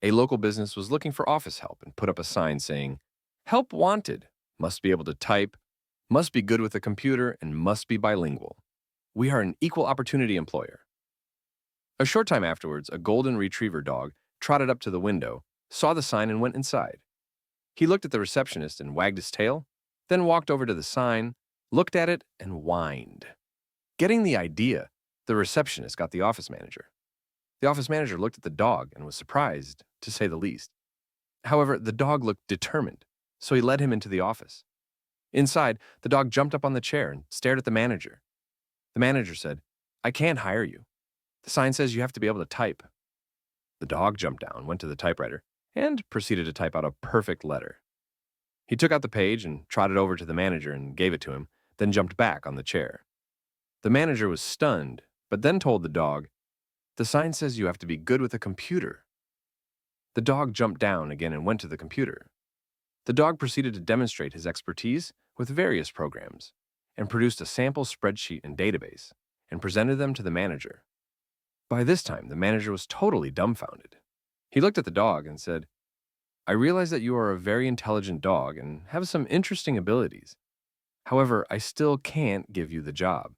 A local business was looking for office help and put up a sign saying, "Help wanted, must be able to type, must be good with a computer, and must be bilingual. We are an equal opportunity employer." A short time afterwards, a golden retriever dog trotted up to the window, saw the sign, and went inside. He looked at the receptionist and wagged his tail, then walked over to the sign, looked at it, and whined. Getting the idea, the receptionist got the office manager. The office manager looked at the dog and was surprised, to say the least. However, the dog looked determined, so he led him into the office. Inside, the dog jumped up on the chair and stared at the manager. The manager said, "I can't hire you. The sign says you have to be able to type." The dog jumped down, went to the typewriter, and proceeded to type out a perfect letter. He took out the page and trotted over to the manager and gave it to him, then jumped back on the chair. The manager was stunned, but then told the dog, "The sign says you have to be good with a computer." The dog jumped down again and went to the computer. The dog proceeded to demonstrate his expertise with various programs and produced a sample spreadsheet and database and presented them to the manager. By this time, the manager was totally dumbfounded. He looked at the dog and said, "I realize that you are a very intelligent dog and have some interesting abilities. However, I still can't give you the job."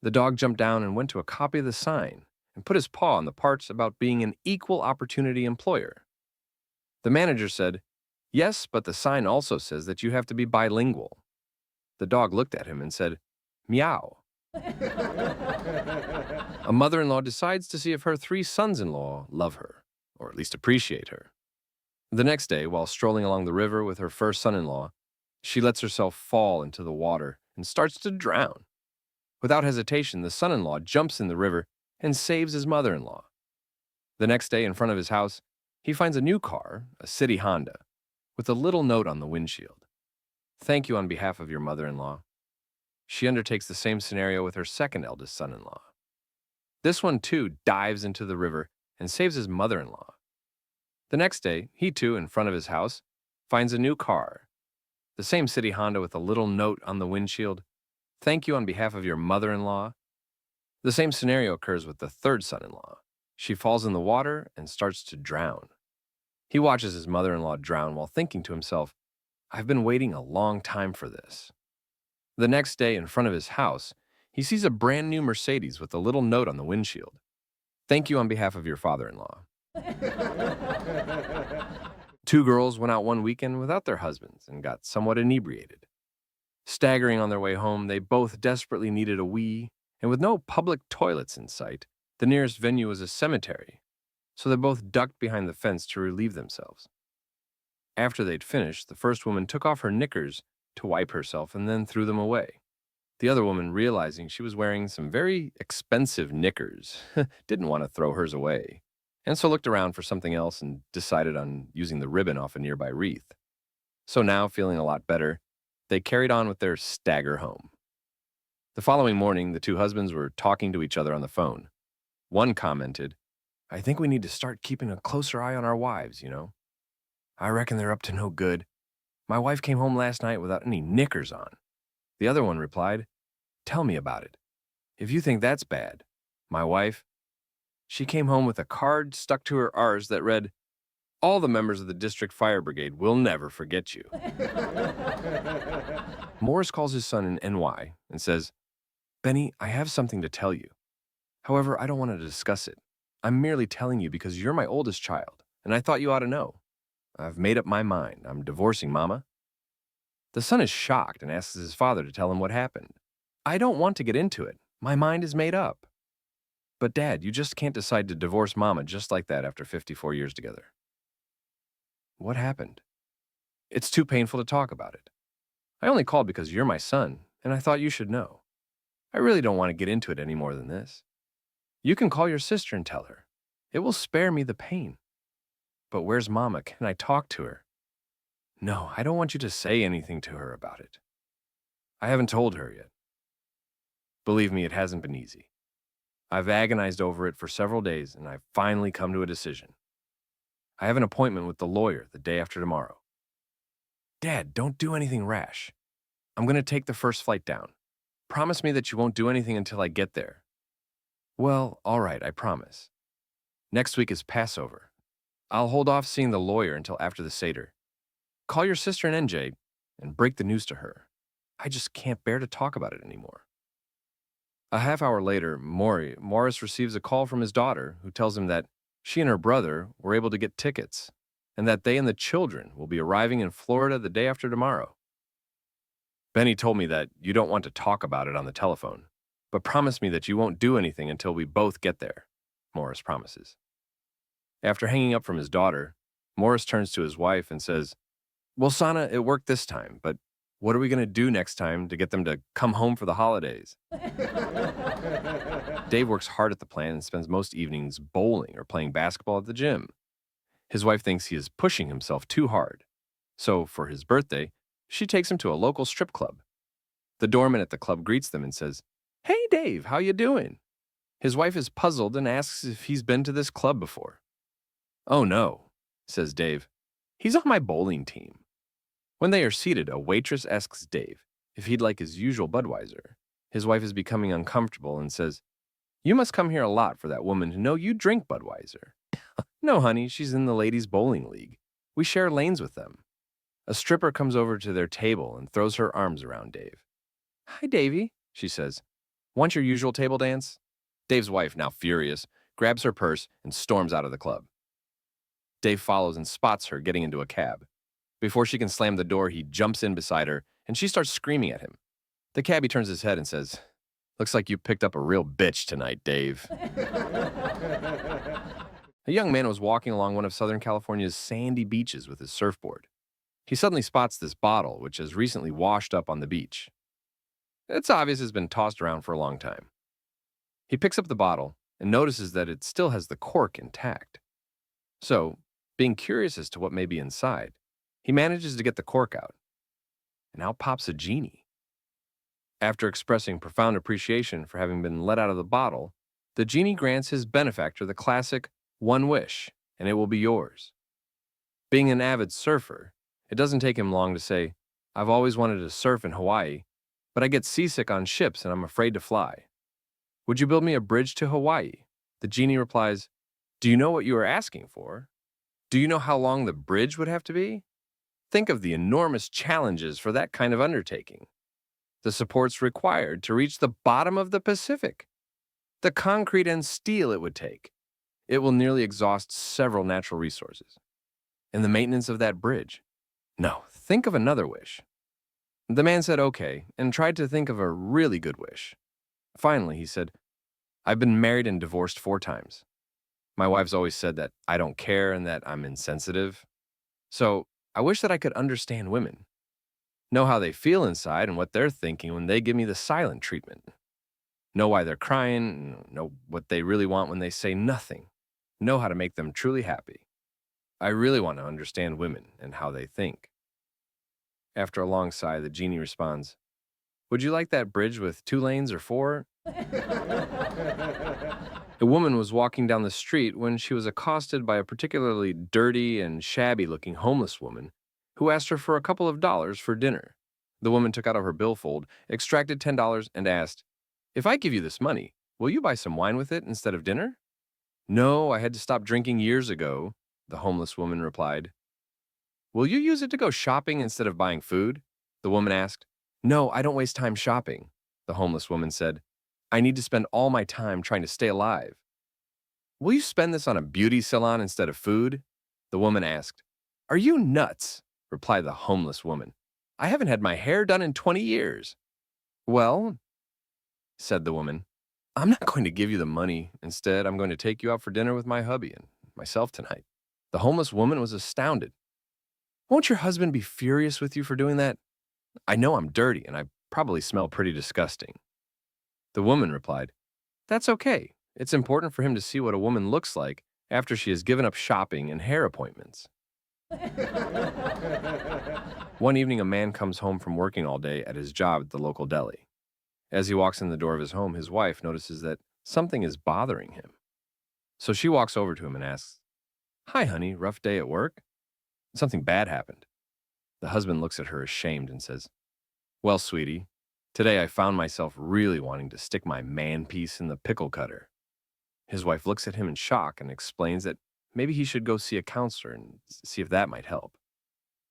The dog jumped down and went to a copy of the sign and put his paw on the parts about being an equal opportunity employer. The manager said, "Yes, but the sign also says that you have to be bilingual." The dog looked at him and said, "Meow." A mother-in-law decides to see if her three sons-in-law love her, or at least appreciate her. The next day, while strolling along the river with her first son-in-law, she lets herself fall into the water and starts to drown. Without hesitation, the son-in-law jumps in the river and saves his mother-in-law. The next day, in front of his house, he finds a new car, a city Honda, with a little note on the windshield. "Thank you on behalf of your mother-in-law." She undertakes the same scenario with her second eldest son-in-law. This one, too, dives into the river and saves his mother-in-law. The next day, he too, in front of his house, finds a new car, the same city Honda with a little note on the windshield. "Thank you on behalf of your mother-in-law." The same scenario occurs with the third son-in-law. She falls in the water and starts to drown. He watches his mother-in-law drown while thinking to himself, "I've been waiting a long time for this." The next day, in front of his house, he sees a brand new Mercedes with a little note on the windshield. "Thank you on behalf of your father-in-law." Two girls went out one weekend without their husbands and got somewhat inebriated. Staggering on their way home, they both desperately needed a wee, and with no public toilets in sight, the nearest venue was a cemetery, so they both ducked behind the fence to relieve themselves. After they'd finished, the first woman took off her knickers to wipe herself and then threw them away. The other woman, realizing she was wearing some very expensive knickers, didn't want to throw hers away, and so looked around for something else and decided on using the ribbon off a nearby wreath. So now, feeling a lot better, they carried on with their stagger home. The following morning, the two husbands were talking to each other on the phone. One commented, "I think we need to start keeping a closer eye on our wives, you know. I reckon they're up to no good. My wife came home last night without any knickers on." The other one replied, "Tell me about it. If you think that's bad, my wife, she came home with a card stuck to her arse that read, 'All the members of the district fire brigade will never forget you.'" Morris calls his son in NY and says, "Benny, I have something to tell you. However, I don't want to discuss it. I'm merely telling you because you're my oldest child, and I thought you ought to know. I've made up my mind. I'm divorcing Mama." The son is shocked and asks his father to tell him what happened. "I don't want to get into it. My mind is made up." "But Dad, you just can't decide to divorce Mama just like that after 54 years together." "What happened?" "It's too painful to talk about it. I only called because you're my son, and I thought you should know. I really don't want to get into it any more than this. You can call your sister and tell her. It will spare me the pain." "But where's Mama? Can I talk to her?" "No, I don't want you to say anything to her about it." "I haven't told her yet." Believe me, it hasn't been easy. I've agonized over it for several days, and I've finally come to a decision. I have an appointment with the lawyer the day after tomorrow. Dad, don't do anything rash. I'm going to take the first flight down. Promise me that you won't do anything until I get there." "Well, all right, I promise. Next week is Passover. I'll hold off seeing the lawyer until after the Seder. Call your sister in NJ and break the news to her. I just can't bear to talk about it anymore. A half hour later, Morris receives a call from his daughter who tells him that she and her brother were able to get tickets and that they and the children will be arriving in Florida the day after tomorrow. Benny told me that you don't want to talk about it on the telephone, but promise me that you won't do anything until we both get there, Morris promises. After hanging up from his daughter, Morris turns to his wife and says, well, Sana, it worked this time, but what are we going to do next time to get them to come home for the holidays? Dave works hard at the plant and spends most evenings bowling or playing basketball at the gym. His wife thinks he is pushing himself too hard. So, for his birthday, she takes him to a local strip club. The doorman at the club greets them and says, hey, Dave, how you doing? His wife is puzzled and asks if he's been to this club before. Oh, no, says Dave. He's on my bowling team. When they are seated, a waitress asks Dave if he'd like his usual Budweiser. His wife is becoming uncomfortable and says, you must come here a lot for that woman to know you drink Budweiser. No, honey, she's in the ladies' bowling league. We share lanes with them. A stripper comes over to their table and throws her arms around Dave. Hi, Davey, she says. Want your usual table dance? Dave's wife, now furious, grabs her purse and storms out of the club. Dave follows and spots her getting into a cab. Before she can slam the door, he jumps in beside her, and she starts screaming at him. The cabbie turns his head and says, looks like you picked up a real bitch tonight, Dave. A young man was walking along one of Southern California's sandy beaches with his surfboard. He suddenly spots this bottle, which has recently washed up on the beach. It's obvious it's been tossed around for a long time. He picks up the bottle and notices that it still has the cork intact. So, being curious as to what may be inside, he manages to get the cork out. And out pops a genie. After expressing profound appreciation for having been let out of the bottle, the genie grants his benefactor the classic one wish, and it will be yours. Being an avid surfer, it doesn't take him long to say, I've always wanted to surf in Hawaii, but I get seasick on ships and I'm afraid to fly. Would you build me a bridge to Hawaii? The genie replies, do you know what you are asking for? Do you know how long the bridge would have to be? Think of the enormous challenges for that kind of undertaking. The supports required to reach the bottom of the Pacific. The concrete and steel it would take. It will nearly exhaust several natural resources. And the maintenance of that bridge. No, think of another wish. The man said okay and tried to think of a really good wish. Finally, he said, I've been married and divorced 4 times. My wife's always said that I don't care and that I'm insensitive. So I wish that I could understand women. Know how they feel inside and what they're thinking when they give me the silent treatment. Know why they're crying, know what they really want when they say nothing. Know how to make them truly happy. I really want to understand women and how they think. After a long sigh, the genie responds, would you like that bridge with 2 lanes or 4? A woman was walking down the street when she was accosted by a particularly dirty and shabby-looking homeless woman who asked her for a couple of dollars for dinner. The woman took out of her billfold, extracted $10, and asked, if I give you this money, will you buy some wine with it instead of dinner? No, I had to stop drinking years ago, the homeless woman replied. Will you use it to go shopping instead of buying food? The woman asked. No, I don't waste time shopping, the homeless woman said. I need to spend all my time trying to stay alive. Will you spend this on a beauty salon instead of food? The woman asked. Are you nuts? Replied the homeless woman. I haven't had my hair done in 20 years. Well, said the woman, I'm not going to give you the money. Instead, I'm going to take you out for dinner with my hubby and myself tonight. The homeless woman was astounded. Won't your husband be furious with you for doing that? I know I'm dirty and I probably smell pretty disgusting. The woman replied, that's okay. It's important for him to see what a woman looks like after she has given up shopping and hair appointments. One evening, a man comes home from working all day at his job at the local deli. As he walks in the door of his home, his wife notices that something is bothering him. So she walks over to him and asks, Hi, honey, rough day at work? Something bad happened. The husband looks at her ashamed and says, Well, sweetie, today I found myself really wanting to stick my man piece in the pickle cutter. His wife looks at him in shock and explains that maybe he should go see a counselor and see if that might help.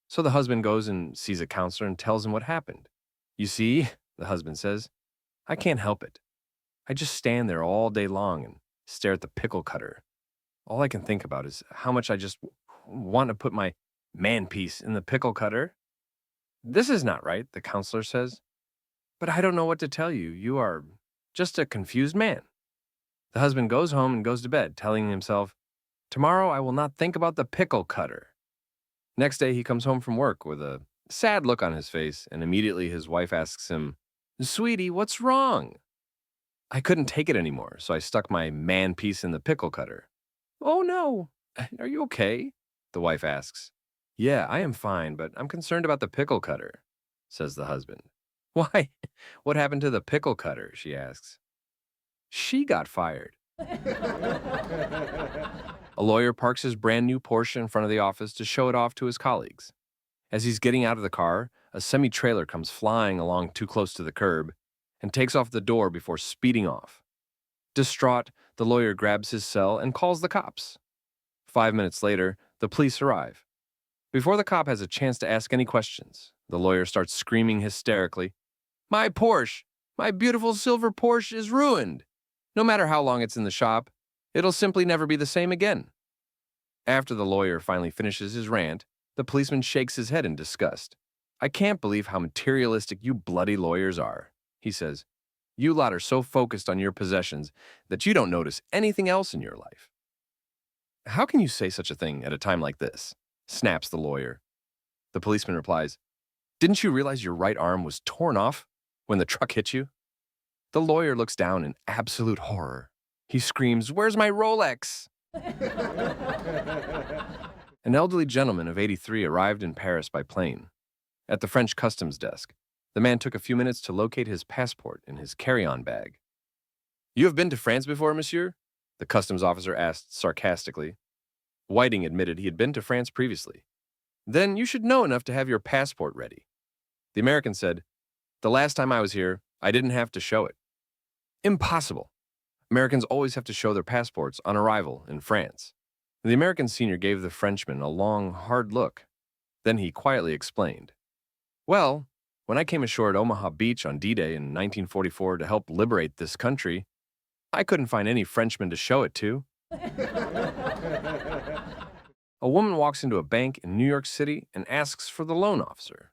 So the husband goes and sees a counselor and tells him what happened. You see, the husband says, I can't help it. I just stand there all day long and stare at the pickle cutter. All I can think about is how much I just want to put my man piece in the pickle cutter. This is not right, the counselor says. But I don't know what to tell you. You are just a confused man. The husband goes home and goes to bed, telling himself, tomorrow I will not think about the pickle cutter. Next day, he comes home from work with a sad look on his face, and immediately his wife asks him, Sweetie, what's wrong? I couldn't take it anymore, so I stuck my man piece in the pickle cutter. Oh no, are you okay? The wife asks. Yeah, I am fine, but I'm concerned about the pickle cutter, says the husband. Why? What happened to the pickle cutter? She asks. She got fired. A lawyer parks his brand new Porsche in front of the office to show it off to his colleagues. As he's getting out of the car, a semi-trailer comes flying along too close to the curb and takes off the door before speeding off. Distraught, the lawyer grabs his cell and calls the cops. 5 minutes later, the police arrive. Before the cop has a chance to ask any questions, the lawyer starts screaming hysterically, My Porsche! My beautiful silver Porsche is ruined! No matter how long it's in the shop, it'll simply never be the same again. After the lawyer finally finishes his rant, the policeman shakes his head in disgust. I can't believe how materialistic you bloody lawyers are, he says. You lot are so focused on your possessions that you don't notice anything else in your life. How can you say such a thing at a time like this? Snaps the lawyer. The policeman replies, Didn't you realize your right arm was torn off when the truck hit you? The lawyer looks down in absolute horror. He screams, Where's my Rolex? An elderly gentleman of 83 arrived in Paris by plane. At the French customs desk, the man took a few minutes to locate his passport in his carry-on bag. You have been to France before, monsieur? The customs officer asked sarcastically. Whiting admitted he had been to France previously. Then you should know enough to have your passport ready. The American said, The last time I was here, I didn't have to show it. Impossible. Americans always have to show their passports on arrival in France. The American senior gave the Frenchman a long, hard look. Then he quietly explained. Well, when I came ashore at Omaha Beach on D-Day in 1944 to help liberate this country, I couldn't find any Frenchman to show it to. A woman walks into a bank in New York City and asks for the loan officer.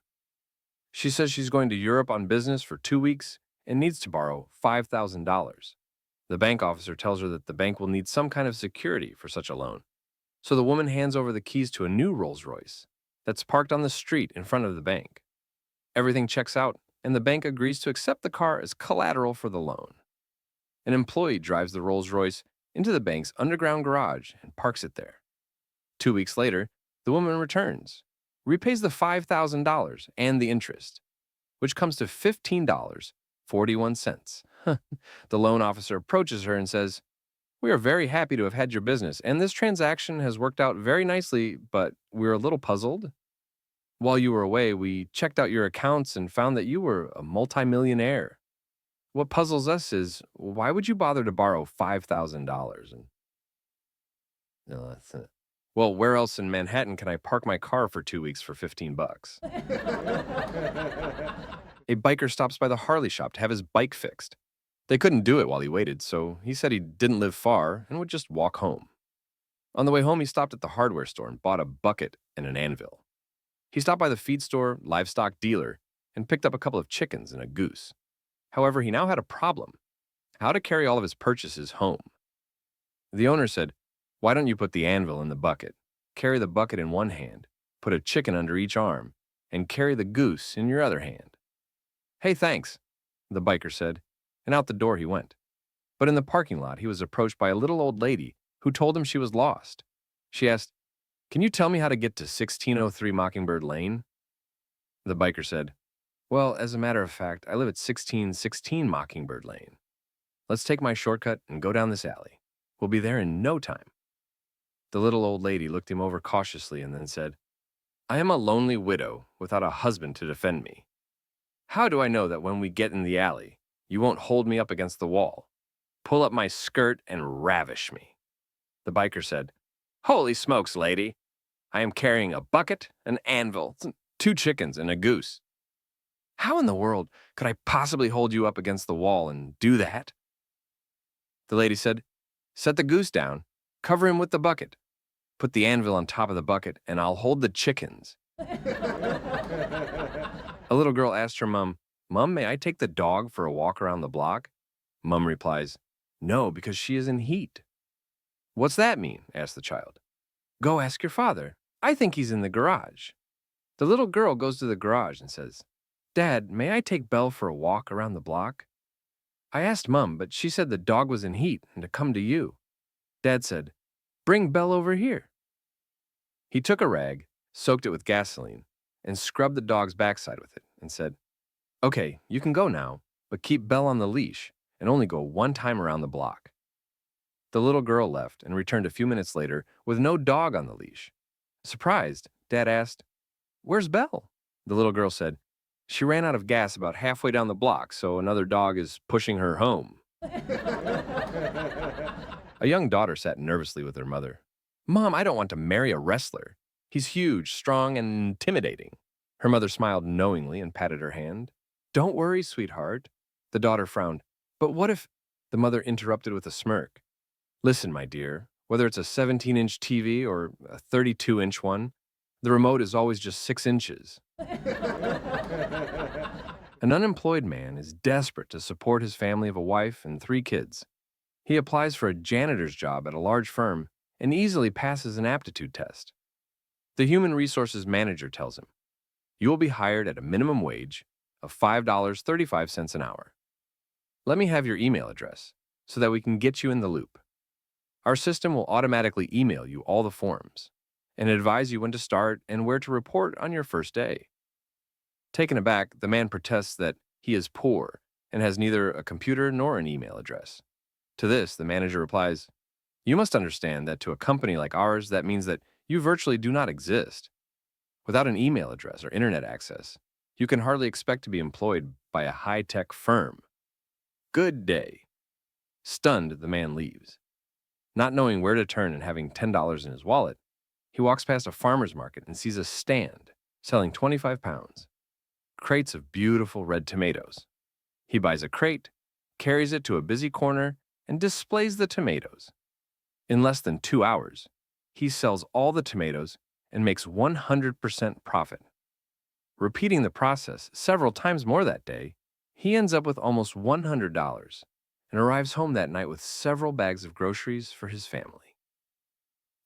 She says she's going to Europe on business for 2 weeks and needs to borrow $5,000. The bank officer tells her that the bank will need some kind of security for such a loan. So the woman hands over the keys to a new Rolls-Royce that's parked on the street in front of the bank. Everything checks out, and the bank agrees to accept the car as collateral for the loan. An employee drives the Rolls-Royce into the bank's underground garage and parks it there. 2 weeks later, the woman returns, repays the $5,000 and the interest, which comes to $15.41. The loan officer approaches her and says, We are very happy to have had your business, and this transaction has worked out very nicely, but we're a little puzzled. While you were away, we checked out your accounts and found that you were a multimillionaire. What puzzles us is, why would you bother to borrow $5,000? Well, where else in Manhattan can I park my car for 2 weeks for $15? A biker stops by the Harley shop to have his bike fixed. They couldn't do it while he waited, so he said he didn't live far and would just walk home. On the way home, he stopped at the hardware store and bought a bucket and an anvil. He stopped by the feed store, livestock dealer, and picked up a couple of chickens and a goose. However, he now had a problem: how to carry all of his purchases home. The owner said, Why don't you put the anvil in the bucket, carry the bucket in one hand, put a chicken under each arm, and carry the goose in your other hand? Hey, thanks, the biker said, and out the door he went. But in the parking lot, he was approached by a little old lady who told him she was lost. She asked, Can you tell me how to get to 1603 Mockingbird Lane? The biker said, Well, as a matter of fact, I live at 1616 Mockingbird Lane. Let's take my shortcut and go down this alley. We'll be there in no time. The little old lady looked him over cautiously and then said, I am a lonely widow without a husband to defend me. How do I know that when we get in the alley, you won't hold me up against the wall, pull up my skirt, and ravish me? The biker said, Holy smokes, lady. I am carrying a bucket, an anvil, 2 chickens, and a goose. How in the world could I possibly hold you up against the wall and do that? The lady said, set the goose down, cover him with the bucket, put the anvil on top of the bucket, and I'll hold the chickens. A little girl asked her mom, Mom, may I take the dog for a walk around the block? Mom replies, no, because she is in heat. What's that mean? Asked the child. Go ask your father. I think he's in the garage. The little girl goes to the garage and says, Dad, may I take Belle for a walk around the block? I asked Mom, but she said the dog was in heat and to come to you. Dad said, bring Belle over here. He took a rag, soaked it with gasoline, and scrubbed the dog's backside with it and said, okay, you can go now, but keep Belle on the leash and only go one time around the block. The little girl left and returned a few minutes later with no dog on the leash. Surprised, Dad asked, where's Belle? The little girl said, she ran out of gas about halfway down the block, so another dog is pushing her home. A young daughter sat nervously with her mother. Mom, I don't want to marry a wrestler. He's huge, strong, and intimidating. Her mother smiled knowingly and patted her hand. Don't worry, sweetheart. The daughter frowned. But what if... The mother interrupted with a smirk. Listen, my dear, whether it's a 17-inch TV or a 32-inch one, the remote is always just 6 inches. An unemployed man is desperate to support his family of a wife and 3 kids. He applies for a janitor's job at a large firm and easily passes an aptitude test. The human resources manager tells him, you will be hired at a minimum wage of $5.35 an hour. Let me have your email address so that we can get you in the loop. Our system will automatically email you all the forms and advise you when to start and where to report on your first day. Taken aback, the man protests that he is poor and has neither a computer nor an email address. To this, the manager replies, you must understand that to a company like ours, that means that you virtually do not exist. Without an email address or internet access, you can hardly expect to be employed by a high-tech firm. Good day. Stunned, the man leaves. Not knowing where to turn and having $10 in his wallet, he walks past a farmer's market and sees a stand selling 25 pounds, crates of beautiful red tomatoes. He buys a crate, carries it to a busy corner, and displays the tomatoes. In less than 2 hours, he sells all the tomatoes and makes 100% profit. Repeating the process several times more that day, he ends up with almost $100 and arrives home that night with several bags of groceries for his family.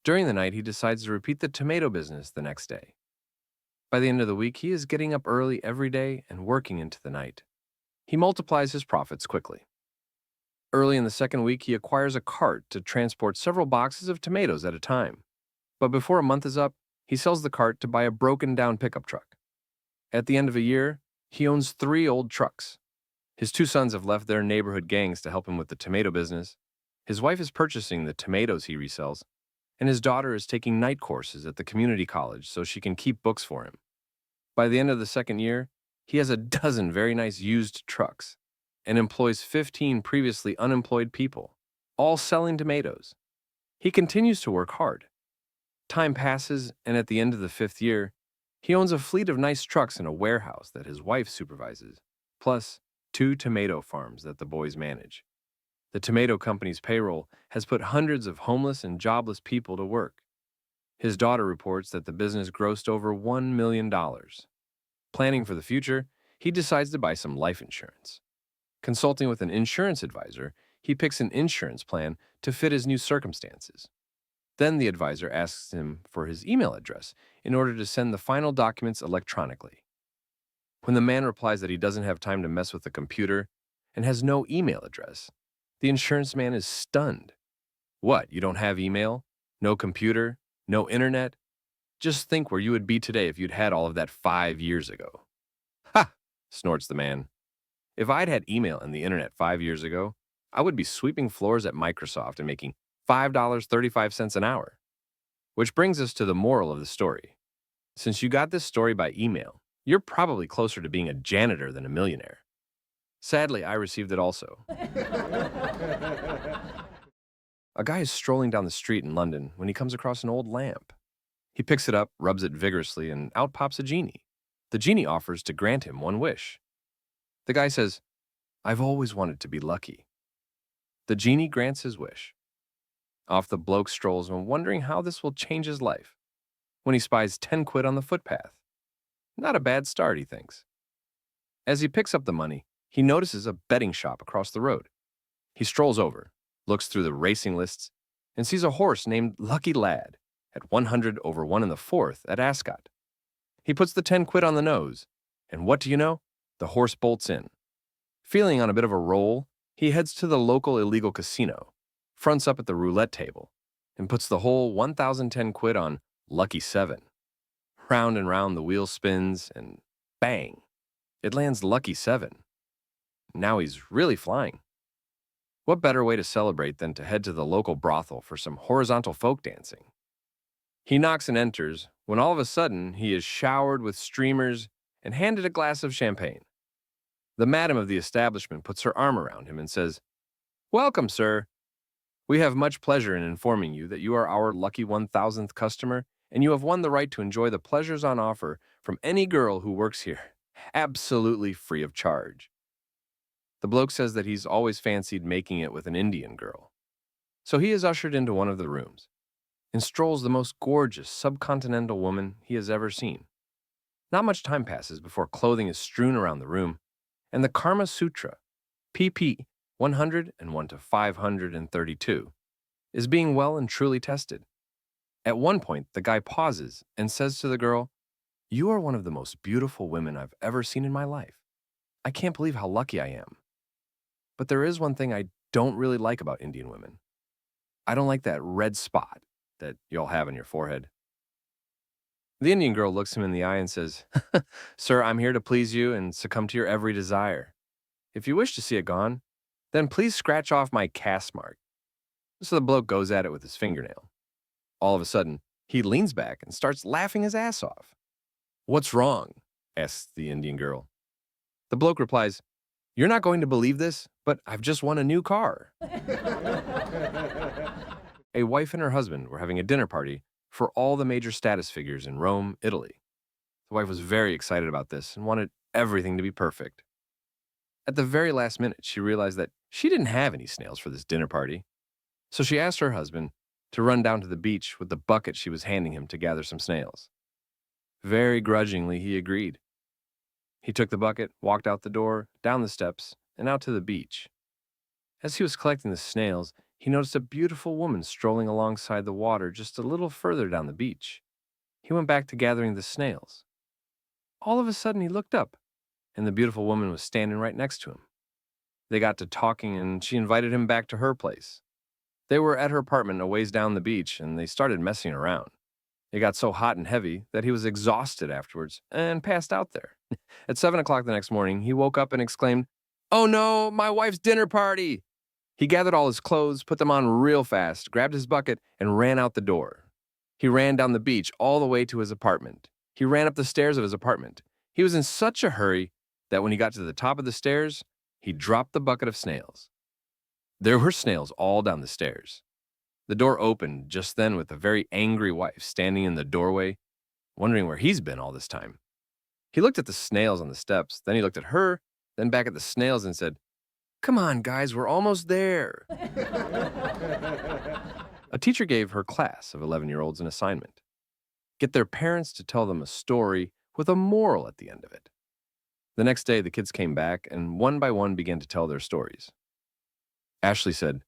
During the night, he decides to repeat the tomato business the next day. By the end of the week, he is getting up early every day and working into the night. He multiplies his profits quickly. Early in the second week, he acquires a cart to transport several boxes of tomatoes at a time. But before a month is up, he sells the cart to buy a broken-down pickup truck. At the end of a year, he owns 3 old trucks. His 2 sons have left their neighborhood gangs to help him with the tomato business. His wife is purchasing the tomatoes he resells, and his daughter is taking night courses at the community college so she can keep books for him. By the end of the second year, he has a dozen very nice used trucks and employs 15 previously unemployed people, all selling tomatoes. He continues to work hard. Time passes, and at the end of the 5th year, he owns a fleet of nice trucks in a warehouse that his wife supervises, plus 2 tomato farms that the boys manage. The tomato company's payroll has put hundreds of homeless and jobless people to work. His daughter reports that the business grossed over $1 million. Planning for the future, he decides to buy some life insurance. Consulting with an insurance advisor, he picks an insurance plan to fit his new circumstances. Then the advisor asks him for his email address in order to send the final documents electronically. When the man replies that he doesn't have time to mess with the computer and has no email address, the insurance man is stunned. What, you don't have email? No computer? No internet? Just think where you would be today if you'd had all of that 5 years ago. Ha! Snorts the man. If I'd had email and the internet 5 years ago, I would be sweeping floors at Microsoft and making $5.35 an hour. Which brings us to the moral of the story. Since you got this story by email, you're probably closer to being a janitor than a millionaire. Sadly, I received it also. A guy is strolling down the street in London when he comes across an old lamp. He picks it up, rubs it vigorously, and out pops a genie. The genie offers to grant him one wish. The guy says, "I've always wanted to be lucky." The genie grants his wish. Off the bloke strolls, wondering how this will change his life, when he spies 10 quid on the footpath. Not a bad start, he thinks. As he picks up the money, he notices a betting shop across the road. He strolls over, looks through the racing lists, and sees a horse named Lucky Lad at 100 over 1 in the fourth at Ascot. He puts the 10 quid on the nose, and what do you know? The horse bolts in. Feeling on a bit of a roll, he heads to the local illegal casino, fronts up at the roulette table, and puts the whole 1,010 quid on Lucky 7. Round and round the wheel spins, and bang! It lands Lucky 7. Now he's really flying. What better way to celebrate than to head to the local brothel for some horizontal folk dancing? He knocks and enters, when all of a sudden he is showered with streamers and handed a glass of champagne. The madam of the establishment puts her arm around him and says, "Welcome, sir. We have much pleasure in informing you that you are our lucky 1,000th customer, and you have won the right to enjoy the pleasures on offer from any girl who works here, absolutely free of charge." The bloke says that he's always fancied making it with an Indian girl. So he is ushered into one of the rooms and strolls the most gorgeous subcontinental woman he has ever seen. Not much time passes before clothing is strewn around the room, and the Karma Sutra, pp. 101 to 532, is being well and truly tested. At one point, the guy pauses and says to the girl, "You are one of the most beautiful women I've ever seen in my life. I can't believe how lucky I am. But there is one thing I don't really like about Indian women. I don't like that red spot that you all have on your forehead." The Indian girl looks him in the eye and says, "Sir, I'm here to please you and succumb to your every desire. If you wish to see it gone, then please scratch off my caste mark." So the bloke goes at it with his fingernail. All of a sudden, he leans back and starts laughing his ass off. "What's wrong?" asks the Indian girl. The bloke replies, "You're not going to believe this, but I've just won a new car." A wife and her husband were having a dinner party for all the major status figures in Rome, Italy. The wife was very excited about this and wanted everything to be perfect. At the very last minute, she realized that she didn't have any snails for this dinner party. So she asked her husband to run down to the beach with the bucket she was handing him to gather some snails. Very grudgingly, he agreed. He took the bucket, walked out the door, down the steps, and out to the beach. As he was collecting the snails, he noticed a beautiful woman strolling alongside the water just a little further down the beach. He went back to gathering the snails. All of a sudden, he looked up, and the beautiful woman was standing right next to him. They got to talking, and she invited him back to her place. They were at her apartment a ways down the beach, and they started messing around. It got so hot and heavy that he was exhausted afterwards and passed out there. At 7 o'clock the next morning, he woke up and exclaimed, "Oh no, my wife's dinner party!" He gathered all his clothes, put them on real fast, grabbed his bucket, and ran out the door. He ran down the beach all the way to his apartment. He ran up the stairs of his apartment. He was in such a hurry that when he got to the top of the stairs, he dropped the bucket of snails. There were snails all down the stairs. The door opened just then with a very angry wife standing in the doorway, wondering where he's been all this time. He looked at the snails on the steps, then he looked at her, then back at the snails and said, "Come on, guys, we're almost there." A teacher gave her class of 11-year-olds an assignment. Get their parents to tell them a story with a moral at the end of it. The next day, the kids came back and one by one began to tell their stories. Ashley said,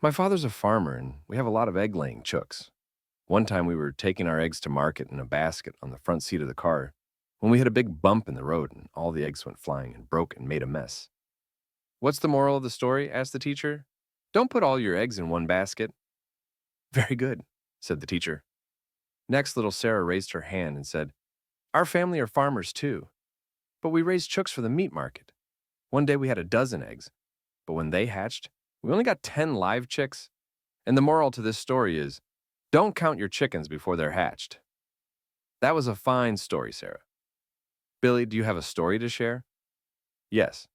"My father's a farmer and we have a lot of egg-laying chooks. One time we were taking our eggs to market in a basket on the front seat of the car when we hit a big bump in the road and all the eggs went flying and broke and made a mess." "What's the moral of the story?" asked the teacher. "Don't put all your eggs in one basket." "Very good," said the teacher. Next, little Sarah raised her hand and said, "Our family are farmers too, but we raise chooks for the meat market. One day we had a dozen eggs, but when they hatched, we only got 10 live chicks. And the moral to this story is, don't count your chickens before they're hatched." That was a fine story, Sarah. Billy, do you have a story to share? Yes.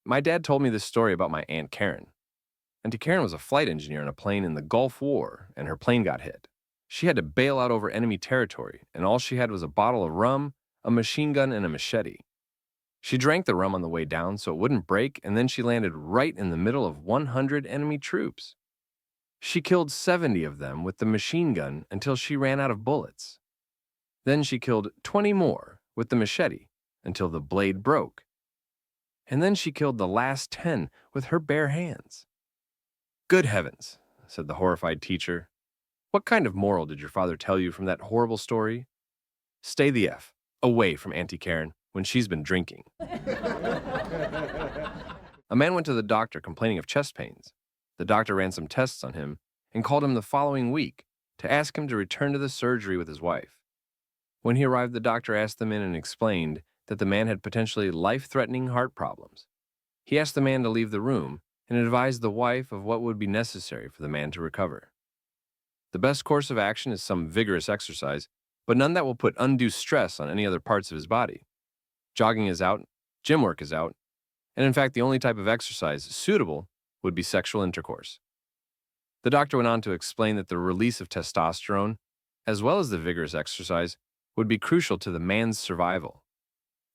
My dad told me this story about my Aunt Karen. Auntie Karen was a flight engineer on a plane in the Gulf War, and her plane got hit. She had to bail out over enemy territory, and all she had was a bottle of rum, a machine gun, and a machete. She drank the rum on the way down so it wouldn't break, and then she landed right in the middle of 100 enemy troops. She killed 70 of them with the machine gun until she ran out of bullets. Then she killed 20 more with the machete until the blade broke. And then she killed the last 10 with her bare hands. Good heavens, said the horrified teacher. What kind of moral did your father tell you from that horrible story? Stay the F away from Auntie Karen when she's been drinking. A man went to the doctor complaining of chest pains. The doctor ran some tests on him and called him the following week to ask him to return to the surgery with his wife. When he arrived, the doctor asked the man and explained that the man had potentially life-threatening heart problems. He asked the man to leave the room and advised the wife of what would be necessary for the man to recover. The best course of action is some vigorous exercise, but none that will put undue stress on any other parts of his body. Jogging is out, gym work is out, and in fact the only type of exercise suitable would be sexual intercourse. The doctor went on to explain that the release of testosterone, as well as the vigorous exercise, would be crucial to the man's survival.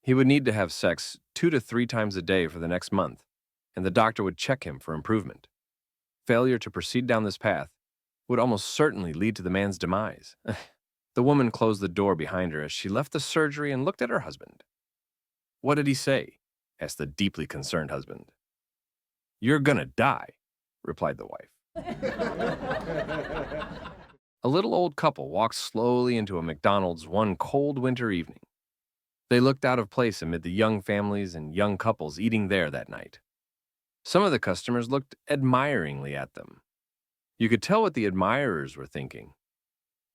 He would need to have sex 2 to 3 times a day for the next month, and the doctor would check him for improvement. Failure to proceed down this path would almost certainly lead to the man's demise. The woman closed the door behind her as she left the surgery and looked at her husband. What did he say? Asked the deeply concerned husband. You're gonna die, replied the wife. A little old couple walked slowly into a McDonald's one cold winter evening. They looked out of place amid the young families and young couples eating there that night. Some of the customers looked admiringly at them. You could tell what the admirers were thinking.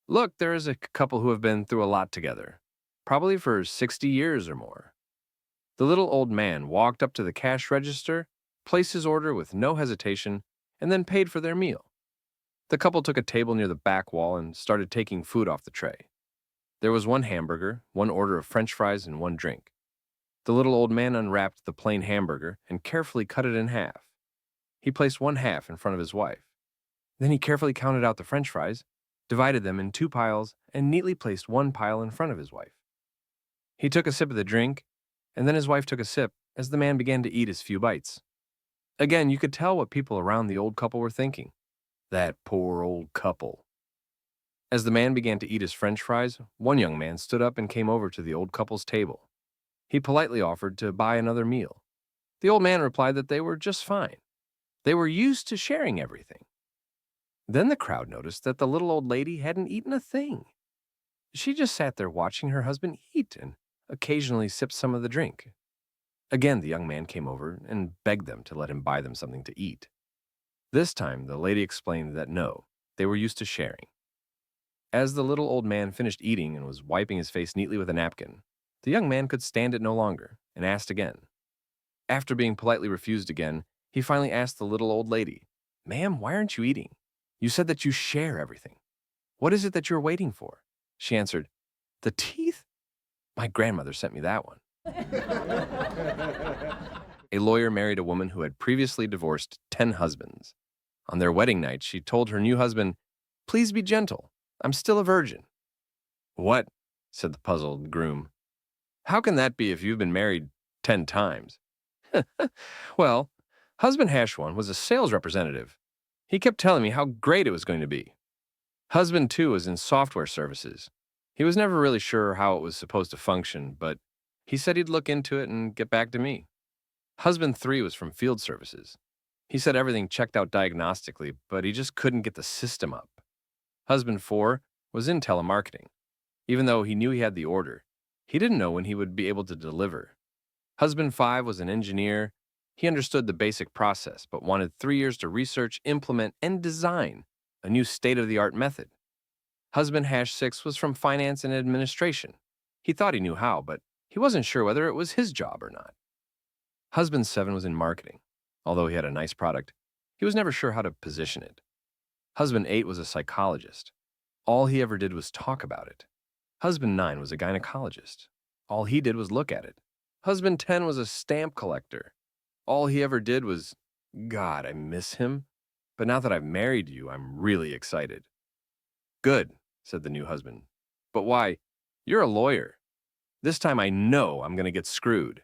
Look, there is a couple who have been through a lot together, probably for 60 years or more. The little old man walked up to the cash register, placed his order with no hesitation, and then paid for their meal. The couple took a table near the back wall and started taking food off the tray. There was one hamburger, one order of French fries, and one drink. The little old man unwrapped the plain hamburger and carefully cut it in half. He placed one half in front of his wife. Then he carefully counted out the French fries, divided them in 2 piles, and neatly placed one pile in front of his wife. He took a sip of the drink, and then his wife took a sip as the man began to eat his few bites. Again, you could tell what people around the old couple were thinking. That poor old couple. As the man began to eat his French fries, one young man stood up and came over to the old couple's table. He politely offered to buy another meal. The old man replied that they were just fine. They were used to sharing everything. Then the crowd noticed that the little old lady hadn't eaten a thing. She just sat there watching her husband eat and occasionally sipped some of the drink. Again, the young man came over and begged them to let him buy them something to eat. This time, the lady explained that no, they were used to sharing. As the little old man finished eating and was wiping his face neatly with a napkin, the young man could stand it no longer and asked again. After being politely refused again, he finally asked the little old lady, Ma'am, why aren't you eating? You said that you share everything. What is it that you're waiting for? She answered, The teeth? My grandmother sent me that one. A lawyer married a woman who had previously divorced 10 husbands. On their wedding night, she told her new husband, Please be gentle. I'm still a virgin. What? Said the puzzled groom. How can that be if you've been married 10 times? Well, husband hash one was a sales representative. He kept telling me how great it was going to be. Husband 2 was in software services. He was never really sure how it was supposed to function, but he said he'd look into it and get back to me. Husband 3 was from field services. He said everything checked out diagnostically, but he just couldn't get the system up. Husband 4 was in telemarketing. Even though he knew he had the order, he didn't know when he would be able to deliver. Husband 5 was an engineer. He understood the basic process, but wanted 3 years to research, implement, and design a new state-of-the-art method. Husband hash 6 was from finance and administration. He thought he knew how, but he wasn't sure whether it was his job or not. Husband 7 was in marketing. Although he had a nice product, he was never sure how to position it. Husband 8 was a psychologist. All he ever did was talk about it. Husband 9 was a gynecologist. All he did was look at it. Husband 10 was a stamp collector. All he ever did was, God, I miss him, But now that I've married you, I'm really excited. Good, said the new husband. But why? You're a lawyer. This time I know I'm going to get screwed.